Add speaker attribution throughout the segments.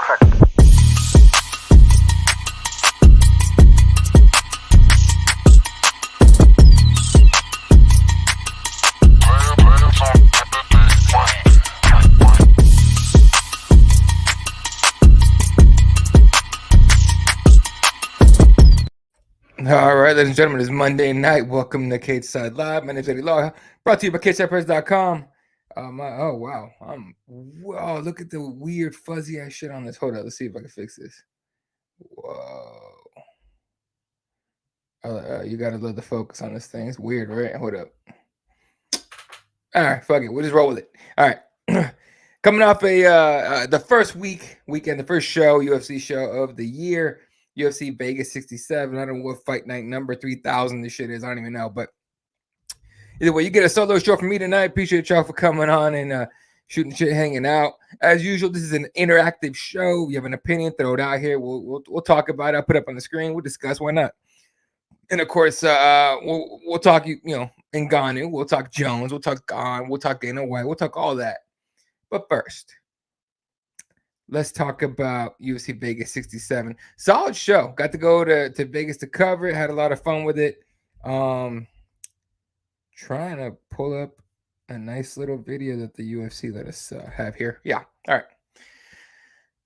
Speaker 1: Perfect.
Speaker 2: All right, ladies and gentlemen, it's Monday night. Welcome to Cageside Live. My name is Eddie Law, brought to you by CagesidePress.com. Oh, wow. Wow, look at the weird fuzzy ass shit on this. Hold up, let's see if I can fix this. Whoa. You got to love the focus on this thing. It's weird, right? Hold up. All right, fuck it. We'll just roll with it. All right. Coming off the first weekend, the first UFC show of the year. UFC Vegas 67. I don't know what fight night number 3,000 this shit is. I don't even know. But either way, you get a solo show from me tonight. Appreciate y'all for coming on and shooting shit, hanging out. As usual, this is an interactive show. You have an opinion, throw it out here. We'll talk about it. I'll put it up on the screen. We'll discuss. Why not? And of course, we'll talk, Ngannou. We'll talk Jones. We'll talk Gane. We'll talk Dana White. We'll talk all that. But first, let's talk about UFC Vegas 67. Solid show. Got to go to Vegas to cover it. Had a lot of fun with it. Trying to pull up a nice little video that the UFC let us have here. Yeah. All right.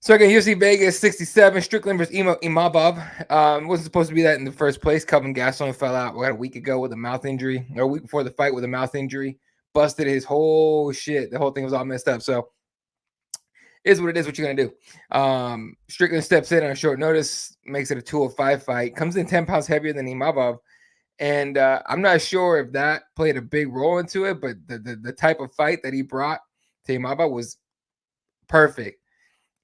Speaker 2: So again, UFC Vegas 67, Strickland versus Imavov. Wasn't supposed to be that in the first place. Kelvin Gastelum fell out about a week ago with a mouth injury, or a week before the fight with a mouth injury. Busted his whole shit. The whole thing was all messed up. So is what it is, what you're going to do. Strickland steps in on short notice, makes it a 205 fight, comes in 10 pounds heavier than Imavov. And I'm not sure if that played a big role into it, but the type of fight that he brought to Imavov was perfect.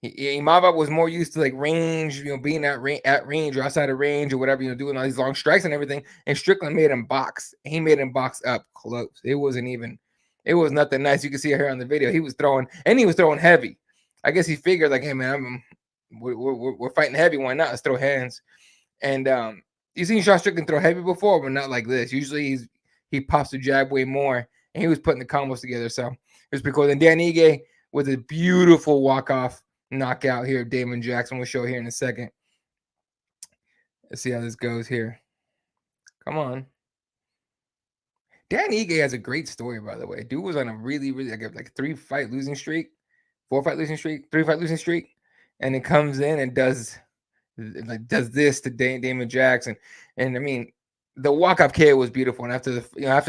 Speaker 2: Imavov was more used to like range, being at range or outside of range or whatever, doing all these long strikes and everything. And Strickland made him box. He made him box up close. It was nothing nice. You can see it here on the video. He was throwing heavy. I guess he figured like, hey man, we're fighting heavy. Why not? Let's throw hands. And you've seen Sean Strickland throw heavy before, but not like this. Usually he pops the jab way more, and he was putting the combos together. So it was pretty cool. Then Dan Ige with a beautiful walk-off knockout here. Damon Jackson will show here in a second. Let's see how this goes here. Come on. Dan Ige has a great story, by the way. Dude was on a really, really like 3-fight losing streak. 4-fight losing streak, 3-fight losing streak, and it comes in and does this to Damon Jackson. And I mean, the walk-off KO was beautiful. And after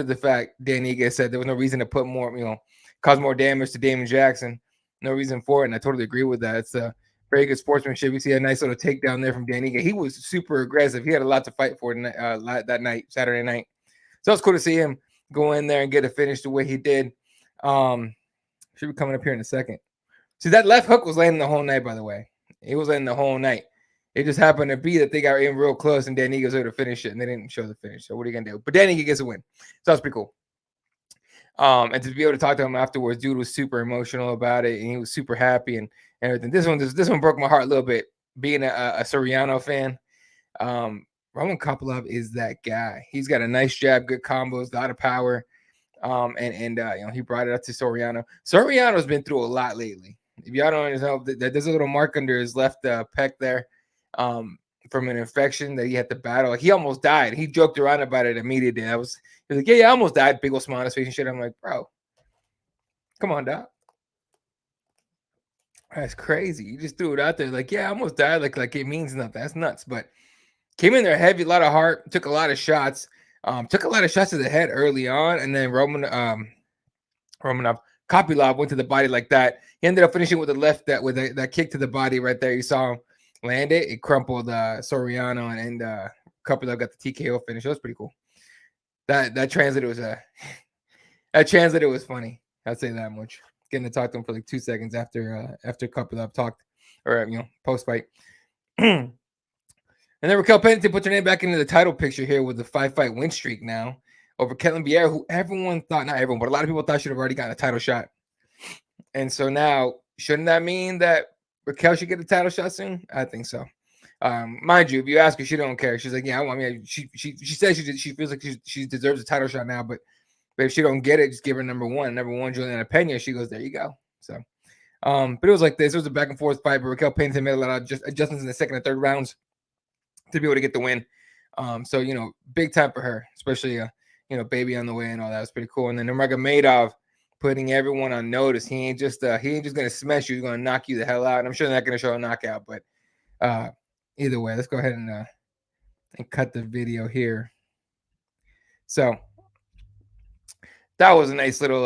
Speaker 2: the fact, Dan Ige said there was no reason to put more, cause more damage to Damon Jackson. No reason for it, and I totally agree with that. It's a very good sportsmanship. We see a nice little takedown there from Dan Ige. He was super aggressive. He had a lot to fight for that night, Saturday night. So it's cool to see him go in there and get a finish the way he did. Should be coming up here in a second. See, that left hook was landing the whole night, by the way. It was landing the whole night. It just happened to be that they got in real close and Dan Ige was able to finish it, and they didn't show the finish. So what are you going to do? But Dan Ige gets a win. So that's pretty cool. And to be able to talk to him afterwards, dude was super emotional about it, and he was super happy and everything. This one broke my heart a little bit, being a Soriano fan. Roman Kopylov is that guy. He's got a nice jab, good combos, a lot of power. He brought it up to Soriano. Soriano's been through a lot lately. If y'all don't know, there's a little mark under his left pec there from an infection that he had to battle. Like, he almost died. He joked around about it immediately. He was like, yeah, I almost died. Big old smile on his face and shit. I'm like, bro, come on, doc. That's crazy. You just threw it out there like, yeah, I almost died. Like it means nothing. That's nuts. But came in there heavy, a lot of heart, took a lot of shots. Took a lot of shots to the head early on, and then Romanov Kopylov went to the body like that. He ended up finishing with the left with that kick to the body right there. You saw him land it. It crumpled Soriano, and Kopylov got the TKO finish. That was pretty cool. That translated was funny. I'd say that much. Getting to talk to him for like 2 seconds after Kopylov talked, or post fight. And then Raquel Pennington put her name back into the title picture here with the 5-fight win streak now over Ketlen Vieira, who everyone thought, not everyone, but a lot of people thought should have already gotten a title shot. And so now, shouldn't that mean that Raquel should get a title shot soon? I think so. Mind you, if you ask her, she don't care. She's like, yeah, I mean, she says she feels like she deserves a title shot now, but if she don't get it, just give her number one. Number one, Juliana Pena. She goes, there you go. So But it was like this. It was a back and forth fight, but Raquel Pennington made a lot of adjustments in the second and third rounds to be able to get the win. So big time for her, especially baby on the way and all that. Was pretty cool. And then Nurmagomedov putting everyone on notice. He ain't just gonna smash you. He's gonna knock you the hell out. And I'm sure they're not gonna show a knockout, but either way, let's go ahead and cut the video here. So that was a nice little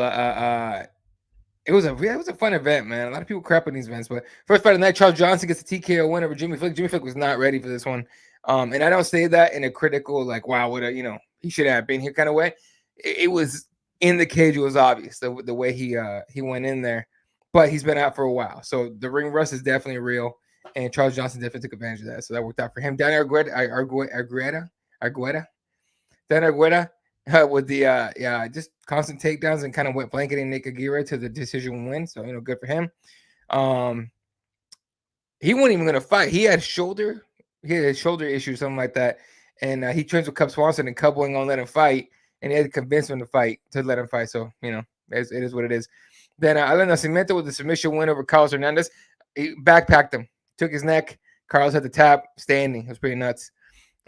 Speaker 2: it was a fun event, man. A lot of people crap on these events, but first fight of the night, Charles Johnson gets a TKO win over Jimmy Flick. Jimmy Flick was not ready for this one. And I don't say that in a critical, like, wow, what he should have been here kind of way. It was in the cage. It was obvious the way he went in there, but he's been out for a while. So the ring rust is definitely real. And Charles Johnson definitely took advantage of that. So that worked out for him. Dan Argueta with the just constant takedowns and kind of went blanketing Nick Aguirre to the decision win. So good for him. He wasn't even gonna fight. He had shoulder issues, something like that. And he trains with Cub Swanson, and Cub wasn't gonna let him fight, and he had to convince him to let him fight. So it is what it is. Then Alan Nascimento with the submission win over Carlos Hernandez. He backpacked him, took his neck. Carlos had the tap, standing. It was pretty nuts.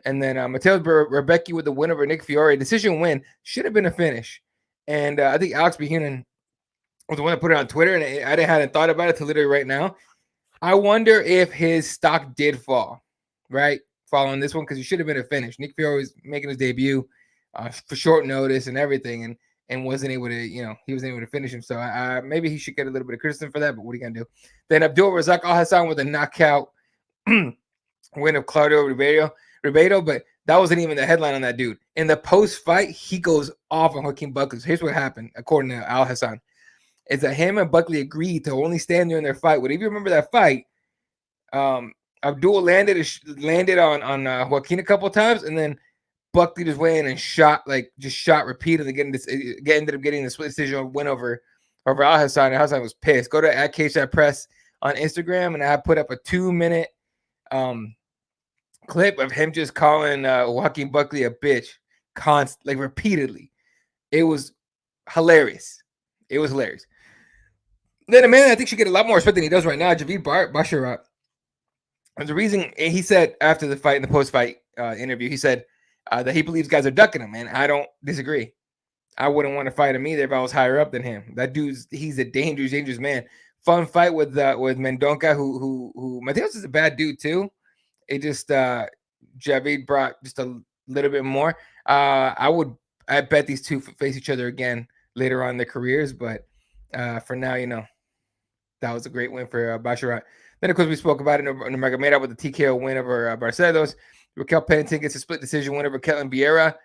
Speaker 2: And then Mateo Rebecki with the win over Nick Fiore. Decision win. Should have been a finish. And I think Alex Behunin was the one that put it on Twitter, and I hadn't thought about it till literally right now. I wonder if his stock did fall, right, following this one, because he should have been a finish. Nick Fiore was making his debut for short notice and everything, and wasn't able to, he wasn't able to finish him. So maybe he should get a little bit of criticism for that, but what are you going to do? Then Abdul Razak Al Hassan with a knockout win of Claudio Ribeiro, but that wasn't even the headline on that dude. In the post-fight, he goes off on Joaquin Buckley. So here's what happened, according to Al Hassan, is that him and Buckley agreed to only stand during their fight. But if you remember that fight, Abdul landed on Joaquin a couple of times, and then Buckley just went in and shot repeatedly, ended up getting the split decision win over Al Hassan. And Hassan was pissed. Go to @Cageside Press on Instagram, and I put up a 2-minute clip of him just calling Joaquin Buckley a bitch, repeatedly. It was hilarious. Then a man I think should get a lot more respect than he does right now, Javid Basharat. And the reason he said after the fight, in the post-fight interview, he said that he believes guys are ducking him, and I don't disagree. I wouldn't want to fight him either if I was higher up than him. That he's a dangerous man. Fun fight with Mendonca, who Mateos is a bad dude too. It just Javid brought just a little bit more. I bet these two face each other again later on in their careers, but for now, that was a great win for Basharat. Then, of course, we spoke about it. Nurmagomedov with the TKO win over Barcelos. Raquel Pennington gets a split decision win over Ketlin Vieira.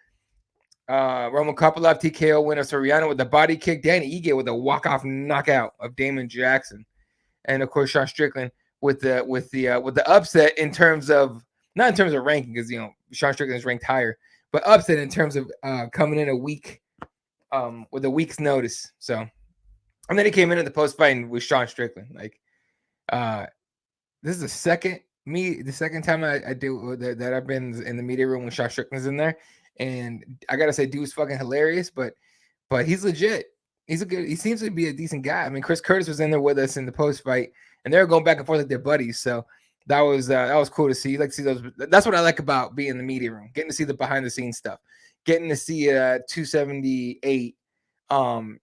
Speaker 2: Roman Kopylov TKO win of Soriano with the body kick. Danny Ige with a walk-off knockout of Damon Jackson. And, of course, Sean Strickland with the upset in terms of, not in terms of ranking, because Sean Strickland is ranked higher, but upset in terms of coming in a week with a week's notice. So, and then he came in at the post fight with Sean Strickland. This is the second time I do that I've been in the media room when Sean Strickland's in there, and I gotta say, dude's fucking hilarious, but he's legit. He seems to be a decent guy. I mean, Chris Curtis was in there with us in the post fight, and they were going back and forth like they're buddies. So that was cool to see. You like to see those. That's what I like about being in the media room, getting to see the behind the scenes stuff, getting to see 278. Man,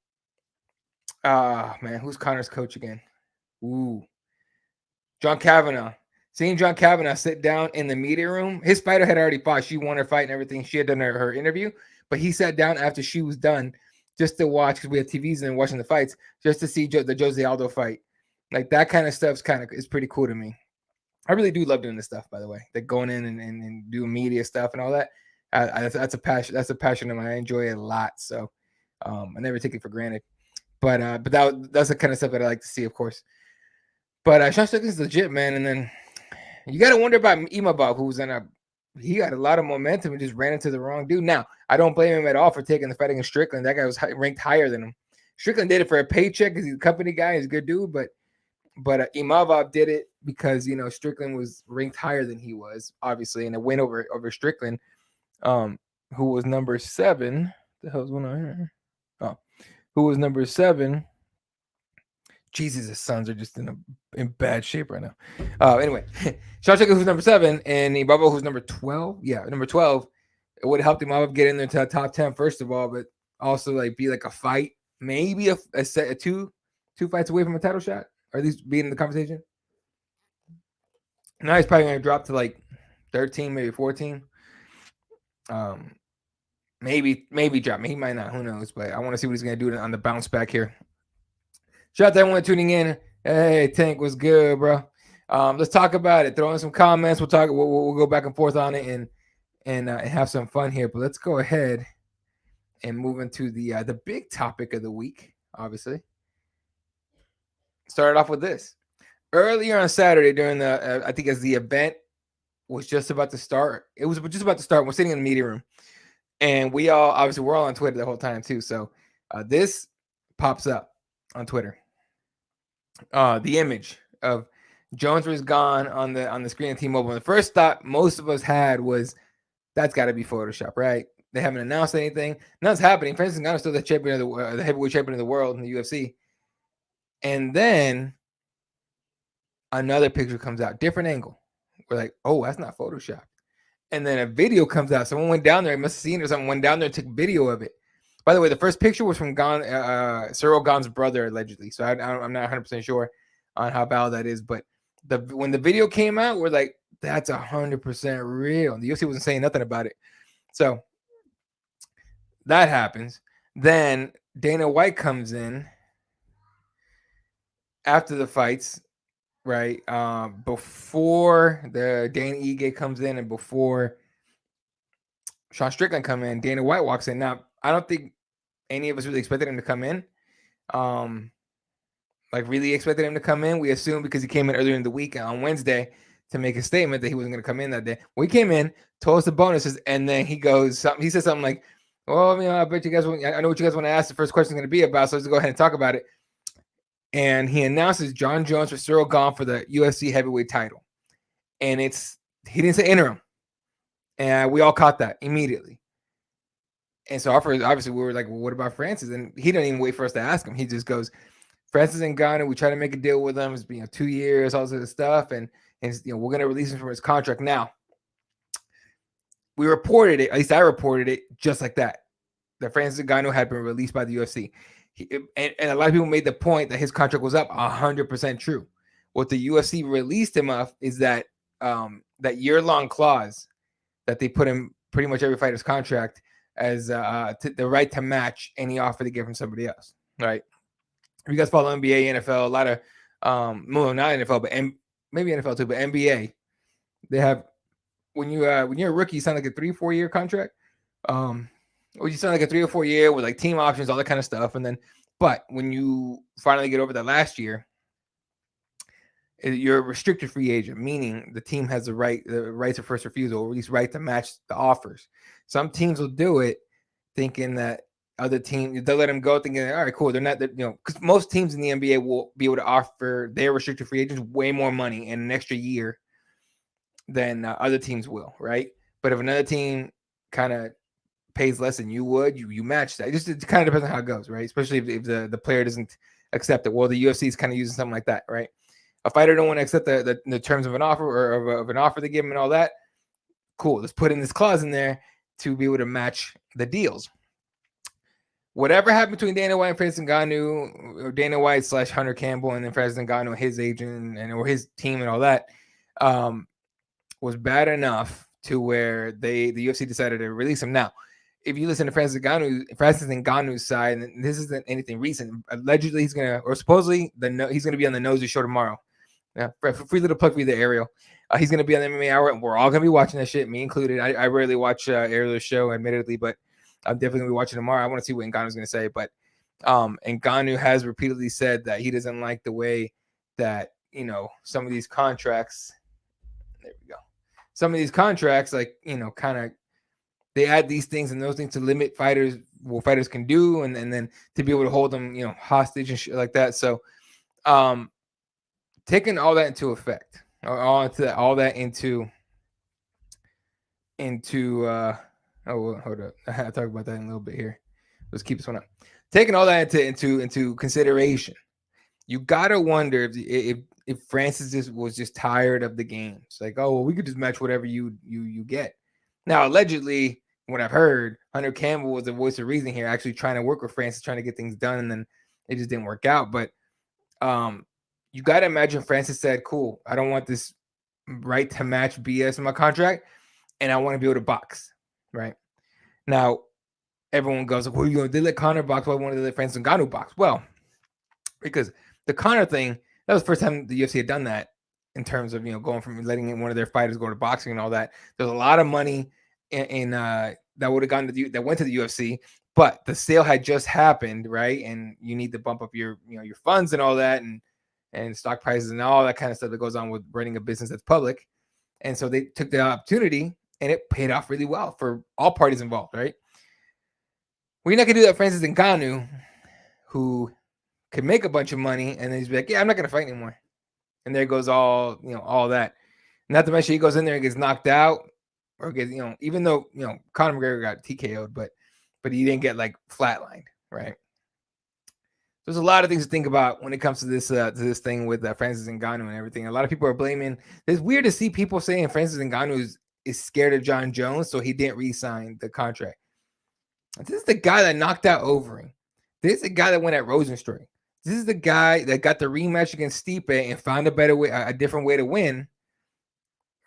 Speaker 2: who's Connor's coach again? Ooh, John Kavanagh. Seeing John Kavanagh sit down in the media room, his fighter had already fought. She won her fight and everything. She had done her interview, but he sat down after she was done just to watch, because we had TVs and watching the fights, just to see the Jose Aldo fight. Like, that kind of stuff is pretty cool to me. I really do love doing this stuff, by the way. Like going in and doing media stuff and all that. That's a passion. That's a passion of mine. I enjoy it a lot. So I never take it for granted. But that's the kind of stuff that I like to see, of course. But Sean Strickland's legit, man. And then you got to wonder about Imavov, who's he got a lot of momentum and just ran into the wrong dude. Now, I don't blame him at all for taking the fight against Strickland. That guy was ranked higher than him. Strickland did it for a paycheck because he's a company guy. He's a good dude. But Imavov did it because, Strickland was ranked higher than he was, obviously, and a win over Strickland, who was number 7. The hell's going on here? Oh, who was number 7? Jesus, his sons are just in bad shape right now. Anyway, Sean Strickland, who's number 7, and Ibaba, who's number 12. Yeah, number 12. It would have helped him out get in there to the top 10, first of all, but also like be like a fight, maybe a set of two fights away from a title shot, or at least being in the conversation. Now he's probably going to drop to like 13, maybe 14. Maybe drop me. He might not. Who knows? But I want to see what he's going to do on the bounce back here. Shout out to everyone tuning in. Hey, Tank, what's good, bro? Let's talk about it. Throw in some comments. We'll talk. We'll go back and forth on it and have some fun here. But let's go ahead and move into the big topic of the week. Obviously, started off with this earlier on Saturday during the I think as the event was just about to start. It was just about to start. We're sitting in the media room, and we're all on Twitter the whole time too. So this pops up on Twitter. The image of Jones versus Gane on the screen of T-Mobile. And the first thought most of us had was that's got to be Photoshop, right? They haven't announced anything. Nothing's happening. Francis Ngannou is still the champion of the heavyweight champion of the world in the UFC. And then another picture comes out, different angle. We're like, oh, that's not Photoshop. And then a video comes out. Someone went down there. I must have seen it or something. Went down there and took video of it. By the way, the first picture was from Cyril Gane's brother, allegedly. So I'm not 100% sure on how valid that is. But when the video came out, we're like, that's 100% real. The UFC wasn't saying nothing about it. So that happens. Then Dana White comes in after the fights, right? Before the Dana Ige comes in and before Sean Strickland come in, Dana White walks in. Now, I don't think any of us really expected him to come in. Really expected him to come in. We assumed because he came in earlier in the week on Wednesday to make a statement that he wasn't going to come in that day. We came in, told us the bonuses, and then he said something like, well, I bet you guys I know what you guys want to ask. The first question is going to be about, so let's go ahead and talk about it. And he announces John Jones for Cyril Gane for the UFC heavyweight title. And he didn't say interim. And we all caught that immediately. And so obviously we were like, well, what about Francis? And he didn't even wait for us to ask him. He just goes, Francis and Gane, we try to make a deal with him. It's been 2 years, all this other stuff. And we're going to release him from his contract. Now, we reported it, at least I reported it just like that Francis Ngannou had been released by the UFC. And a lot of people made the point that his contract was up. 100% true. What the UFC released him of is that that year-long clause that they put in pretty much every fighter's contract as the right to match any offer they give from somebody else, right? If you guys follow NBA, NFL, a lot of well, not NFL, but maybe NFL too, but NBA, they have when you're a rookie, you sign like a 3-4 year contract. Or you sign like a 3 or 4 year with like team options, all that kind of stuff. And then, but when you finally get over that last year, you're a restricted free agent, meaning the team has the rights of first refusal, or at least right to match the offers. Some teams will do it thinking that other teams, they'll let them go thinking, all right, cool. They're not, because most teams in the NBA will be able to offer their restricted free agents way more money in an extra year than other teams will, right? But if another team kind of pays less than you would, you match that. It kind of depends on how it goes, right? Especially if the player doesn't accept it. Well, the UFC is kind of using something like that, right? A fighter don't want to accept the terms of an offer or of an offer they give him and all that. Cool. Let's put in this clause in there to be able to match the deals. Whatever happened between Dana White and Francis Ngannou, or Dana White / Hunter Campbell, and then Francis Ngannou, his agent or his team and all that, was bad enough to where the UFC decided to release him. Now, if you listen to Francis Ngannou's side, and this isn't anything recent, allegedly he's supposedly he's gonna be on the Nosy show tomorrow. Yeah, free little plug for you there, Ariel. He's gonna be on the MMA Hour, and we're all gonna be watching that shit, me included. I rarely watch Ariel's show, admittedly, but I'm definitely gonna be watching tomorrow. I want to see what Ngannou's gonna say, but Ngannou has repeatedly said that he doesn't like the way that some of these contracts. There we go. Some of these contracts, kind of. They add these things and those things to limit fighters, what fighters can do, and then to be able to hold them, hostage and shit like that. So, taking all that into effect, all that into. Hold up, I'll talk about that in a little bit here. Let's keep this one up. Taking all that into consideration, you gotta wonder if Francis was just tired of the games. Like, oh, well, we could just match whatever you get. Now, allegedly, what I've heard, Hunter Campbell was the voice of reason here, actually trying to work with Francis, trying to get things done, and then it just didn't work out. But you got to imagine Francis said, cool, I don't want this right to match BS in my contract, and I want to be able to box, right? Now, everyone goes, well, they let Conor box, why won't they let Francis Ngannou box? Well, because the Conor thing, that was the first time the UFC had done that in terms of, going from letting one of their fighters go to boxing and all that. There's a lot of money in that would have gone to that went to the UFC, but the sale had just happened, right? And you need to bump up your your funds and all that, and stock prices and all that kind of stuff that goes on with running a business that's public. And so they took the opportunity, and it paid off really well for all parties involved, right? Well, you're not gonna do that, Francis Ngannou, who could make a bunch of money, and then he's like, yeah, I'm not gonna fight anymore. And there goes all that. Not to mention he goes in there and gets knocked out, or gets, even though Conor McGregor got TKO'd, but he didn't get like flatlined, right? There's a lot of things to think about when it comes to this thing with Francis Ngannou and everything. A lot of people are blaming. It's weird to see people saying Francis Ngannou is scared of John Jones, so he didn't re-sign the contract. This is the guy that knocked out Overeem. This is the guy that went at Rosenstruck. This is the guy that got the rematch against Stipe and found a better way, a different way to win,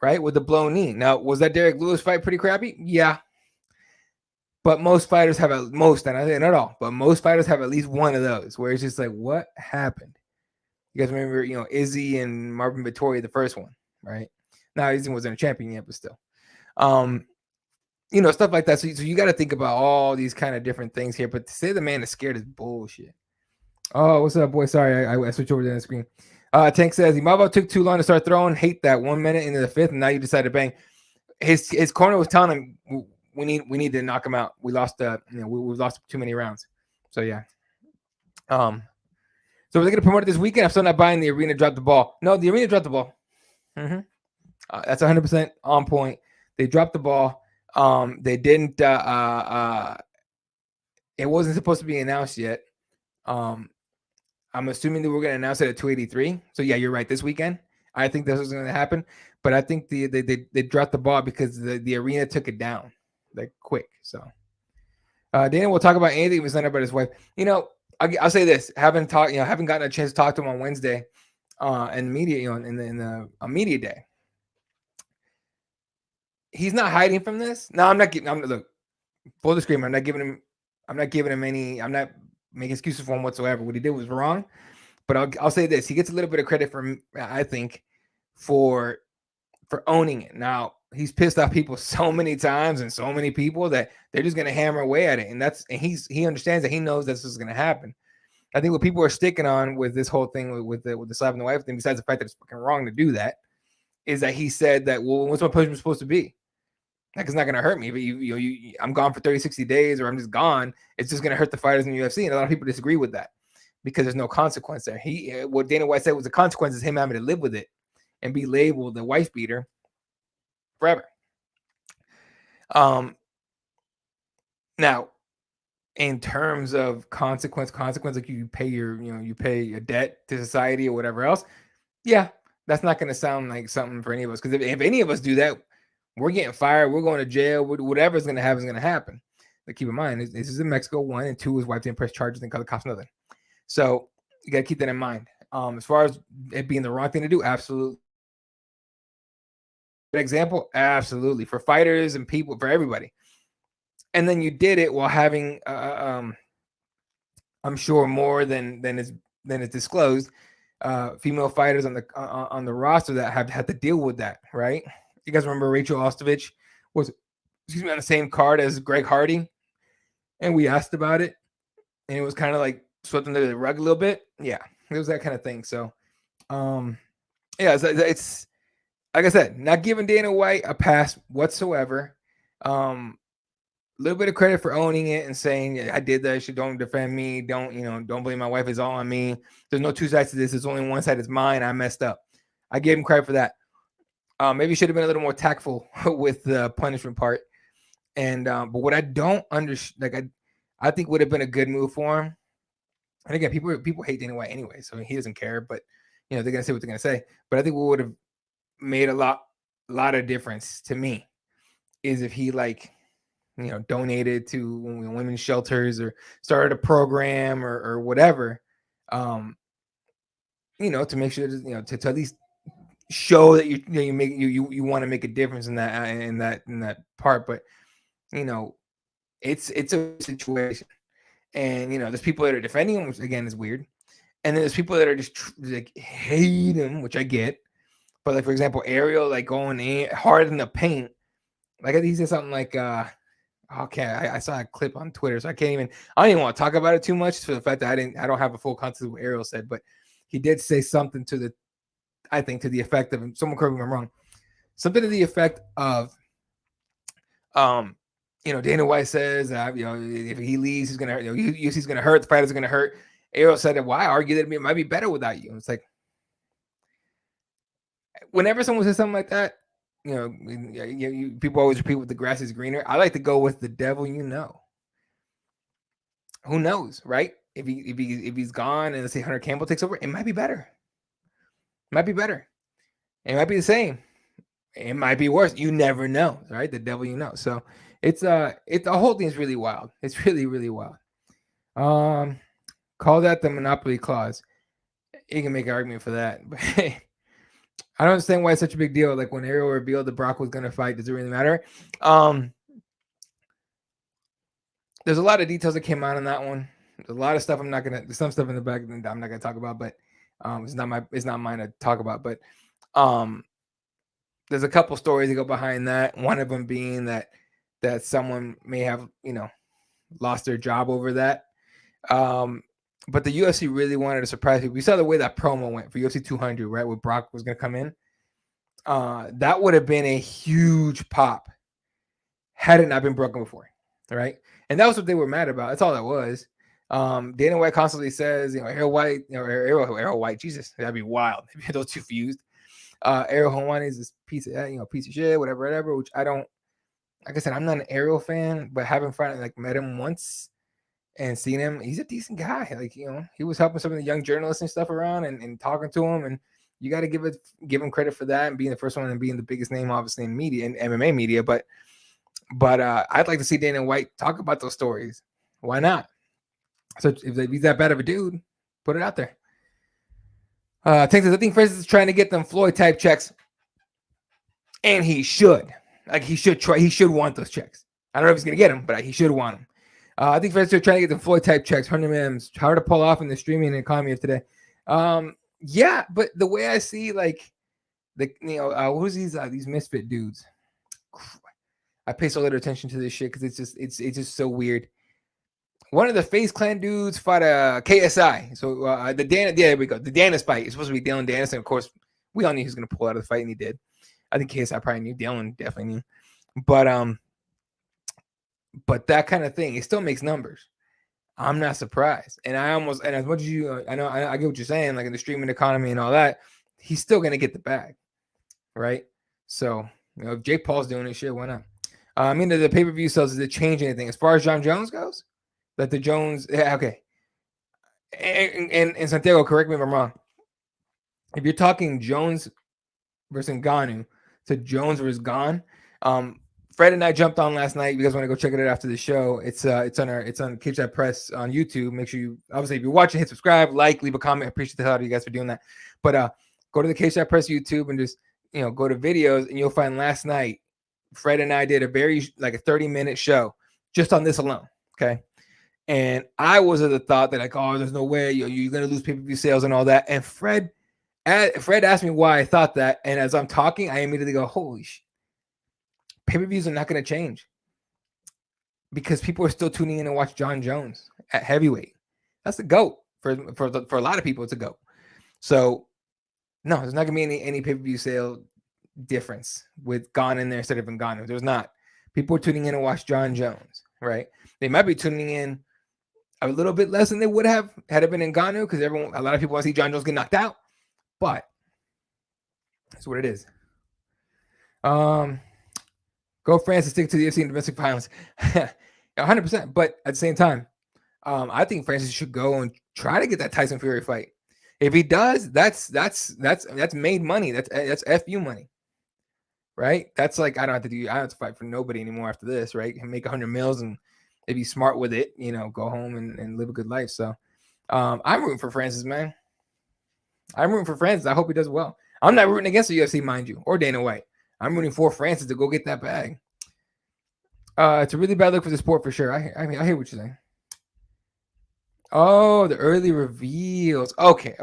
Speaker 2: right? With the blown knee. Now, was that Derek Lewis fight pretty crappy? Yeah. But most fighters have not all, but most fighters have at least one of those where it's just like, what happened? You guys remember, Izzy and Marvin Vettori, the first one, right? Now Izzy wasn't a champion yet, but still. Stuff like that. So you got to think about all these kind of different things here. But to say the man is scared is bullshit. Oh, what's up, boy? Sorry, I switched over to the screen. Tank says, Imavo took too long to start throwing. Hate that. 1 minute into the fifth, and now you decided to bang. His corner was telling him, we need to knock him out. We lost we've lost too many rounds. So yeah. So we're gonna promote it this weekend. I'm still not buying the arena dropped the ball. No, the arena dropped the ball. Mm-hmm. That's 100% on point. They dropped the ball. They didn't. It wasn't supposed to be announced yet. I'm assuming that we're going to announce it at 283. So yeah, you're right. This weekend, I think this is going to happen. But I think they dropped the ball because the arena took it down like quick. So Dana will talk about anything was not about his wife. I'll say this: haven't gotten a chance to talk to him on Wednesday, in media, in the media day. He's not hiding from this. No, I'm not giving. Look, full disclaimer. I'm not giving him any. I'm not making excuses for him whatsoever. What he did was wrong. But I'll say this: he gets a little bit of credit for, I think, for owning it. Now he's pissed off people so many times and so many people that they're just going to hammer away at it. And he understands that, he knows this is going to happen. I think what people are sticking on with this whole thing with the slapping the wife thing, besides the fact that it's fucking wrong to do that, is that he said that, well, what's my punishment supposed to be? Like, it's not going to hurt me, but I'm gone for 30, 60 days, or I'm just gone. It's just going to hurt the fighters in the UFC. And a lot of people disagree with that because there's no consequence there. What Dana White said was the consequence is him having to live with it and be labeled the wife beater forever. Now, in terms of consequence, like you pay you pay a debt to society or whatever else. Yeah, that's not going to sound like something for any of us, because if any of us do that, we're getting fired, we're going to jail, whatever's going to happen is going to happen. But keep in mind, this is in Mexico, 1, and 2 is wife didn't press charges and call the cops nothing. So you got to keep that in mind. As far as it being the wrong thing to do, absolutely. Example, absolutely, for fighters and people, for everybody. And then you did it while having, I'm sure more than is disclosed, female fighters on the roster that have had to deal with that, right? You guys remember Rachel Ostovich was, on the same card as Greg Hardy, and we asked about it, and it was kind of like swept under the rug a little bit. Yeah, it was that kind of thing. So, yeah, it's like I said, not giving Dana White a pass whatsoever. A little bit of credit for owning it and saying, I did that shit. Don't defend me. Don't blame my wife. It's all on me. There's no two sides to this. There's only one side. It's mine. I messed up. I gave him credit for that. Maybe should have been a little more tactful with the punishment part. And but what I don't understand, I think would have been a good move for him And again, people hate Dana White anyway, so he doesn't care. But they're gonna say what they're gonna say. But I think what would have made a lot of difference to me is if he donated to women's shelters or started a program or whatever, to make sure to at least show that you want to make a difference in that part. But it's a situation, and there's people that are defending him, which again is weird, and then there's people that are just hate him, which I get. But for example, Ariel going in hard in the paint. Like he said something like, okay, I saw a clip on Twitter, so I don't even want to talk about it too much for the fact that I don't have a full context of what Ariel said, but he did say something to the effect of, someone correct me if I'm wrong, something to the effect of, Dana White says, if he leaves, he's gonna, he's gonna hurt, the fighter's gonna hurt. Ariel said, "Why I argue that it might be better without you?" And it's like, whenever someone says something like that, people always repeat with the grass is greener. I like to go with the devil. Who knows, right? If he's gone and let's say Hunter Campbell takes over, it might be better. It might be better. It might be the same. It might be worse. You never know, right? The devil, So it's the whole thing is really wild. It's really, really wild. Call that the monopoly clause. You can make an argument for that, but I don't understand why it's such a big deal. Like when Ariel revealed that Brock was going to fight, does it really matter? There's a lot of details that came out on that one. There's a lot of stuff there's some stuff in the back that I'm not gonna talk about, but it's not mine to talk about. But there's a couple stories that go behind that. One of them being that someone may have lost their job over that. But the UFC really wanted to surprise people. We saw the way that promo went for UFC 200, right? Where Brock was going to come in. That would have been a huge pop had it not been broken before, right? And that was what they were mad about. That's all that was. Dana White constantly says, Ariel White, Jesus, that'd be wild if those two fused. Ariel Helwani is this piece of shit, whatever, which I don't, like I said, I'm not an Ariel fan, but having finally met him once and seen him, he's a decent guy. He was helping some of the young journalists and stuff around and talking to him, and you got to give him credit for that and being the first one and being the biggest name, obviously, in media and MMA media. But I'd like to see Dana White talk about those stories. Why not? So if he's that bad of a dude, put it out there. Texas, I think Francis is trying to get them Floyd type checks, and he should. He should try. He should want those checks. I don't know if he's gonna get them, but he should want them. I think Francis are trying to get the Floyd type checks. 100 M's hard to pull off in the streaming economy of today. Yeah, but the way I see who's these misfit dudes? I pay so little attention to this shit because it's just so weird. One of the Face Clan dudes fought a KSI. So there we go. The Danis fight is supposed to be Dylan Danis, and of course we all knew he was going to pull out of the fight, and he did. I think KSI probably knew. Dylan definitely knew. But that kind of thing, it still makes numbers. I'm not surprised, and as much as I get what you're saying, like in the streaming economy and all that, he's still going to get the bag, right? So if Jake Paul's doing it, shit, why not? The pay-per-view sales, does it change anything as far as John Jones goes? That the Jones, okay. And Santiago, correct me if I'm wrong. If you're talking Jones versus Ngannou to Jones versus Gane, Fred and I jumped on last night. You guys want to go check it out after the show? It's on Cageside Press on YouTube. Make sure you, obviously, if you're watching, hit subscribe, leave a comment. I appreciate the hell out of you guys for doing that. But go to the Cageside Press YouTube and just go to videos, and you'll find last night Fred and I did a 30-minute show just on this alone. Okay. And I was of the thought that there's no way you're going to lose pay-per-view sales and all that. And Fred asked me why I thought that. And as I'm talking, I immediately go, holy shit. Pay-per-views are not going to change because people are still tuning in to watch John Jones at heavyweight. That's the GOAT. For a lot of people, it's a GOAT. So, no, there's not going to be any pay-per-view sale difference with Gane in there instead of Ngannou. There's not. People are tuning in to watch John Jones, right? They might be tuning in a little bit less than they would have had it been Ngannou because a lot of people want to see John Jones get knocked out. But that's what it is. Go France and stick to the UFC and domestic violence. 100%. But at the same time, I think Francis should go and try to get that Tyson Fury fight. If he does, that's made money. That's FU money, right? That's like I don't have to fight for nobody anymore after this, right? And make 100 mils and be smart with it, go home and live a good life. So I'm rooting for Francis, man. I'm rooting for Francis. I hope he does well. I'm not rooting against the UFC, mind you, or Dana White. I'm rooting for Francis to go get that bag. It's a really bad look for the sport for sure. I hear what you're saying. Oh, the early reveals. Okay.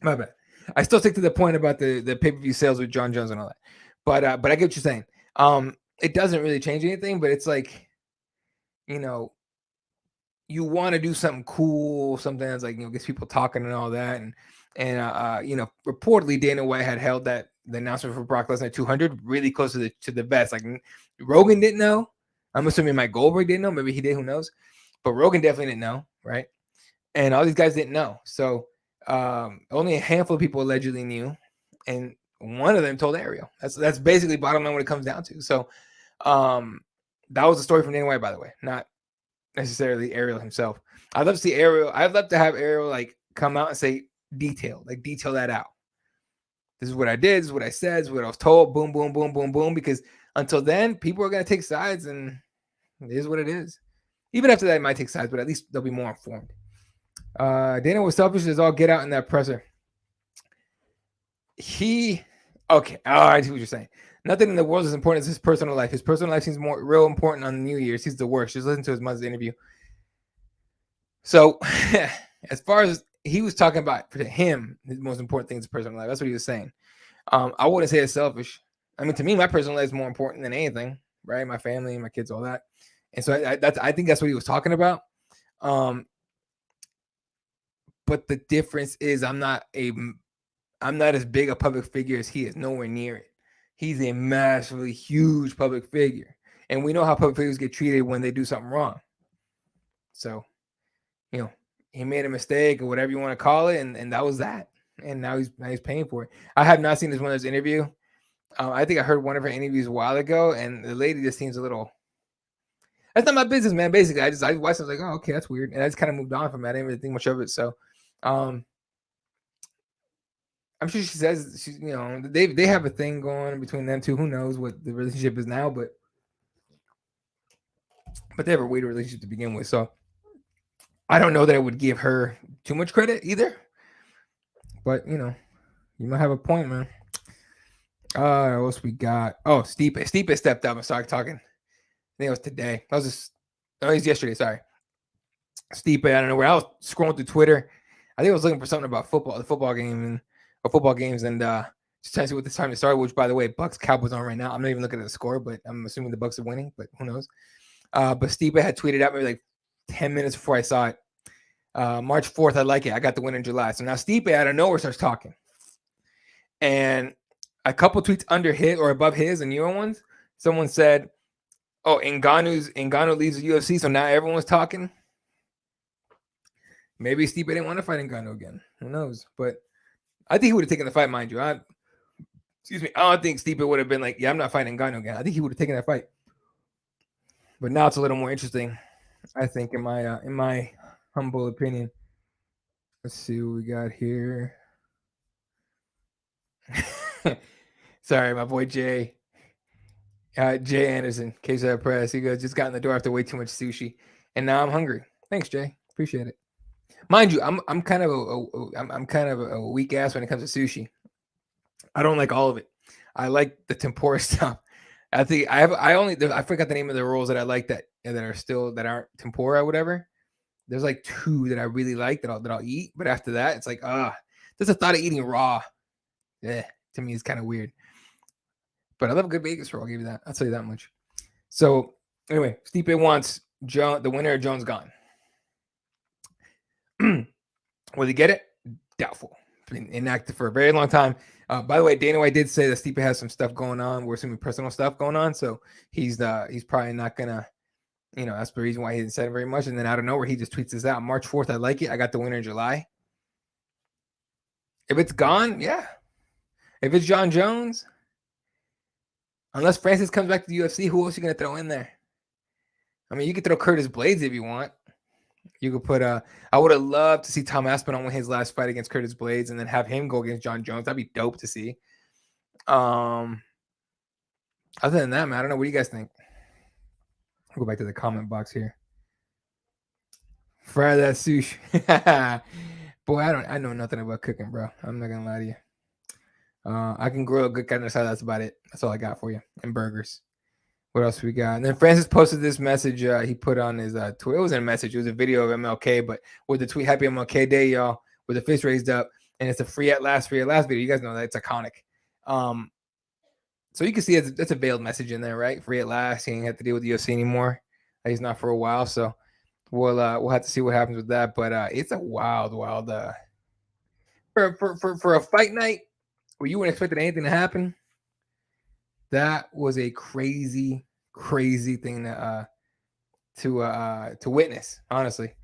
Speaker 2: My bad. I still stick to the point about the pay-per-view sales with John Jones and all that. But I get what you're saying. It doesn't really change anything, but it's like, you want to do something cool, something that's like, gets people talking and all that. And reportedly Dana White had held the announcement for Brock Lesnar 200 really close to the vest. Like Rogan didn't know. I'm assuming Mike Goldberg didn't know. Maybe he did. Who knows? But Rogan definitely didn't know, right? And all these guys didn't know. So only a handful of people allegedly knew, and one of them told Ariel. That's basically bottom line what it comes down to. So that was the story from Dana White, by the way, not necessarily Ariel himself. I'd love to see Ariel. I'd love to have Ariel like come out and say detail that out. This is what I did. This is what I said. This is what I was told. Boom, boom, boom, boom, boom. Because until then, people are going to take sides, and it is what it is. Even after that, it might take sides, but at least they'll be more informed. Dana was selfish as all get out in that presser. Okay. I see what you're saying. Nothing in the world is important as his personal life. His personal life seems real important on New Year's. He's the worst. Just listen to his mother's interview. So, as far as he was talking about, for him, the most important thing is his personal life. That's what he was saying. I wouldn't say it's selfish. I mean, to me, my personal life is more important than anything, right? My family, my kids, all that. And so I think that's what he was talking about. But the difference is I'm not as big a public figure as he is. Nowhere near it. He's a massively huge public figure. And we know how public figures get treated when they do something wrong. So, he made a mistake or whatever you want to call it, and that was that. And now he's paying for it. I have not seen this woman's interview. I think I heard one of her interviews a while ago, and the lady just seems a little. That's not my business, man. Basically, I watched it, I was like, oh, okay, that's weird, and I just kind of moved on from that. I didn't really think much of it. So, I'm sure she says she's, they have a thing going between them two. Who knows what the relationship is now, but they have a weird relationship to begin with. So I don't know that I would give her too much credit either. But you might have a point, man. What else we got? Oh, Stipe stepped up and started talking. I think it was today. It was yesterday. Sorry. Stipe, I don't know where. I was scrolling through Twitter. I think I was looking for something about the football games, and just trying to see what the time to start. Which, by the way, Bucks Cowboys on right now. I'm not even looking at the score, but I'm assuming the Bucks are winning. But who knows? But Stipe had tweeted out maybe like 10 minutes before I saw it. March 4th, I like it. I got the win in July. So now Stipe out of nowhere starts talking, and a couple tweets under his or above his and your ones, someone said, "Oh, Ngannou leaves the UFC, so now everyone's talking." Maybe Stipe didn't want to fight Ngannou again. Who knows? But I think he would have taken the fight, mind you. I don't think Stipe would have been like, "Yeah, I'm not fighting Ngannou again." I think he would have taken that fight. But now it's a little more interesting, I think, in my humble opinion. Let's see what we got here. Sorry, my boy Jay Anderson, Cageside Press. He goes, just got in the door after way too much sushi, and now I'm hungry. Thanks, Jay. Appreciate it. Mind you, I'm kind of a weak ass when it comes to sushi. I don't like all of it. I like the tempura stuff. I think I forgot the name of the rolls that I like that aren't tempura or whatever. There's like 2 that I really like that I'll eat, but after that, it's like just the thought of eating raw. Yeah, to me, it's kind of weird. But I love a good Vegas roll. I'll give you that. I'll tell you that much. So anyway, Stipe wants the winner of Jones Gane. Will he get it? Doubtful. Been inactive for a very long time. By the way, Dana White did say that Stipe has some stuff going on. We're assuming personal stuff going on. So he's probably not gonna, that's the reason why he didn't say it very much. And then out of nowhere, he just tweets this out. March 4th, I like it. I got the winner in July. If it's Gane, yeah. If it's John Jones, unless Francis comes back to the UFC, who else are you gonna throw in there? I mean, you could throw Curtis Blades if you want. You could put I would have loved to see Tom Aspinall win his last fight against Curtis Blades and then have him go against John Jones. That'd be dope to see. Other than that, man, I don't know. What do you guys think? I'll go back to the comment box here. Fry that sushi. Boy, I know nothing about cooking, bro. I'm not gonna lie to you. I can grill a good carne asada. That's about it. That's all I got for you. And burgers. What else we got? And then Francis posted this message. He put on his Twitter. It wasn't a message. It was a video of MLK, but with the tweet "Happy MLK Day, y'all," with the fist raised up, and it's a free at last video. You guys know that it's iconic. So you can see it's a veiled message in there, right? Free at last. He ain't have to deal with the UFC anymore. He's not for a while, so we'll have to see what happens with that. But it's a wild for a fight night where you weren't expecting anything to happen. That was a crazy thing to witness, honestly.